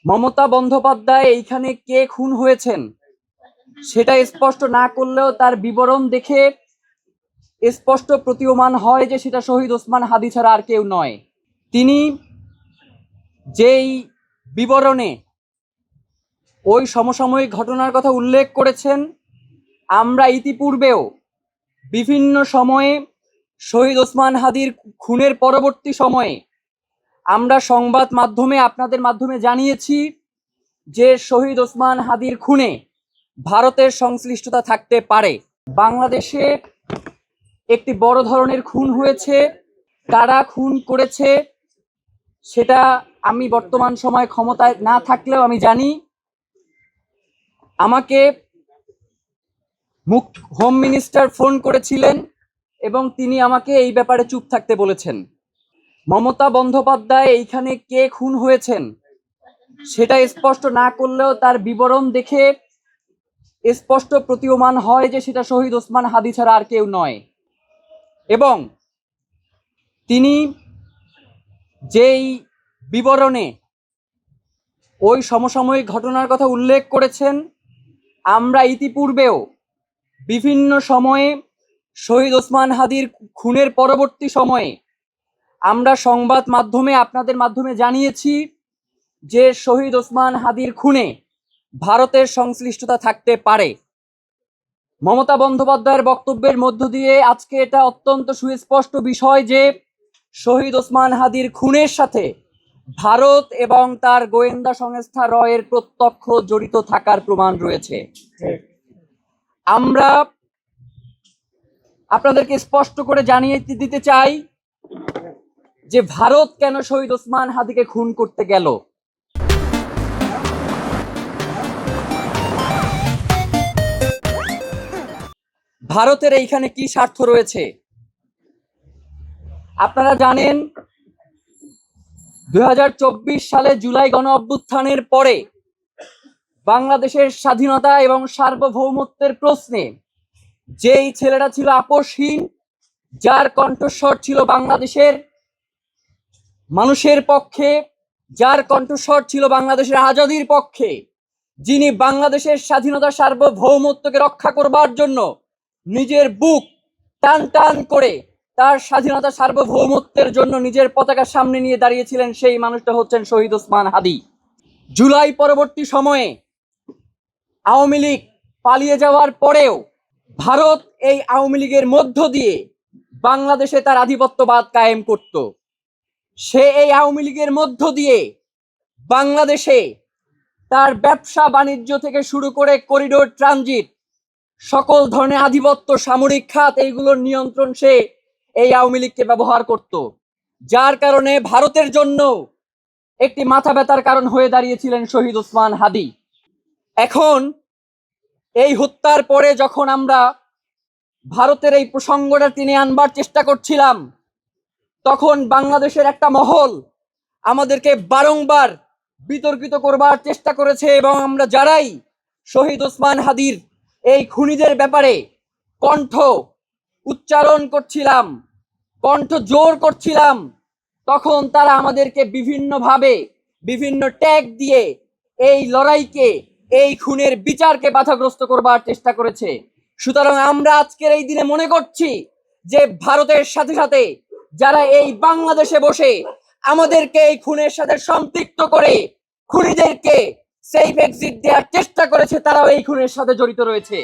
মমতা বন্দ্যোপাধ্যায় এইখানে কে খুন হয়েছেন সেটা স্পষ্ট না করলেও তার বিবরণ দেখে স্পষ্ট প্রতীয়মান হয় যে সেটা শহীদ ওসমান হাদি ছাড়া আর কেউ নয়। তিনি যেই বিবরণে ওই সমসাময়িক ঘটনার কথা উল্লেখ করেছেন, আমরা ইতিপূর্বেও বিভিন্ন সময়ে শহীদ ওসমান হাদির খুনের পরবর্তী সময়ে আমরা সংবাদ মাধ্যমে আপনাদের মাধ্যমে জানিয়েছি যে শহীদ ওসমান হাদির খুনে ভারতের সংশ্লিষ্টতা থাকতে পারে। বাংলাদেশে একটি বড় ধরনের খুন হয়েছে, কারা খুন করেছে সেটা আমি বর্তমান সময় ক্ষমতায় না থাকলেও আমি জানি। আমাকে হোম মিনিস্টার ফোন করেছিলেন এবং তিনি আমাকে এই ব্যাপারে চুপ থাকতে বলেছেন। মমতা বন্দ্যোপাধ্যায় এইখানে কে খুন হয়েছেন সেটা স্পষ্ট না করলেও তার বিবরণ দেখে স্পষ্ট প্রতীয়মান হয় যে সেটা শহীদ ওসমান হাদি ছাড়া আর কেউ নয়। এবং তিনি যেই বিবরণে ওই সমসাময়িক ঘটনার কথা উল্লেখ করেছেন, আমরা ইতিপূর্বেও বিভিন্ন সময়ে শহীদ ওসমান হাদির খুনের পরবর্তী সময়ে আমরা সংবাদ মাধ্যমে আপনাদের মাধ্যমে জানিয়েছি যে শহীদ ওসমান হাদির খুনে ভারতের সংশ্লিষ্টতা থাকতে পারে। মমতা বন্দ্যোপাধ্যায়ের বক্তব্যের মধ্য দিয়ে আজকে এটা অত্যন্ত সুস্পষ্ট বিষয় যে শহীদ ওসমান হাদির খুনের সাথে ভারত এবং তার গোয়েন্দা সংস্থা রয়ের প্রত্যক্ষ জড়িত থাকার প্রমাণ রয়েছে। আমরা আপনাদেরকে স্পষ্ট করে জানিয়ে দিতে চাই যে ভারত কেন শহীদ ওসমান হাদিকে খুন করতে গেল। ভারতের এইখানে কি স্বার্থ রয়েছে আপনারা জানেন। 2024 সালে জুলাই গণ অভ্যুত্থানের পরে বাংলাদেশের স্বাধীনতা এবং সার্বভৌমত্বের প্রশ্নে যেই ছেলেরা ছিল আপোষহীন, যার কণ্ঠস্বর ছিল বাংলাদেশের মানুষের পক্ষে, যার কণ্ঠস্বর ছিল বাংলাদেশের আজাদির পক্ষে, যিনি বাংলাদেশের স্বাধীনতা সার্বভৌমত্বকে রক্ষা করবার জন্য নিজের বুক টান টান করে তার স্বাধীনতা সার্বভৌমত্বের জন্য নিজের পতাকা সামনে নিয়ে দাঁড়িয়েছিলেন, সেই মানুষটা হচ্ছেন শহীদ ওসমান হাদি। জুলাই পরবর্তী সময়ে আওয়ামী লীগ পালিয়ে যাওয়ার পরেও ভারত এই আওয়ামী লীগের মধ্য দিয়ে বাংলাদেশে তার আধিপত্যবাদ কায়েম করত। সে এই আওয়ামী লীগের মধ্য দিয়ে বাংলাদেশে তার ব্যবসা বাণিজ্য থেকে শুরু করে করিডোর ট্রানজিট সকল ধরনের আধিপত্য, সামরিক খাত, এইগুলোর নিয়ন্ত্রণ সে এই আওয়ামী লীগকে ব্যবহার করত, যার কারণে ভারতের জন্য একটি মাথা ব্যথার কারণ হয়ে দাঁড়িয়েছিলেন শহীদ ওসমান হাদি। এখন এই হত্যার পরে যখন আমরা ভারতের এই প্রসঙ্গটা টেনে আনবার চেষ্টা করছিলাম, তখন বাংলাদেশের একটা মহল আমাদেরকে বারংবার বিতর্কিত করবার চেষ্টা করেছে এবং আমরা যারাই শহীদ ওসমান হাদির এই খুনিদের ব্যাপারে কণ্ঠ উচ্চারণ করছিলাম, কণ্ঠ জোর করছিলাম, তখন তারা আমাদেরকে বিভিন্নভাবে বিভিন্ন ট্যাগ দিয়ে এই লড়াইকে, এই খুনের বিচারকে বাধাগ্রস্ত করবার চেষ্টা করেছে। সুতরাং আমরা আজকের এই দিনে মনে করছি যে ভারতের সাথে সাথে যারা এই বাংলাদেশে বসে আমাদেরকে এই খুনের সাথে সম্পৃক্ত করে খুনিদেরকে সেফ এক্সিট দেওয়ার চেষ্টা করেছে, তারাও এই খুনের সাথে জড়িত রয়েছে।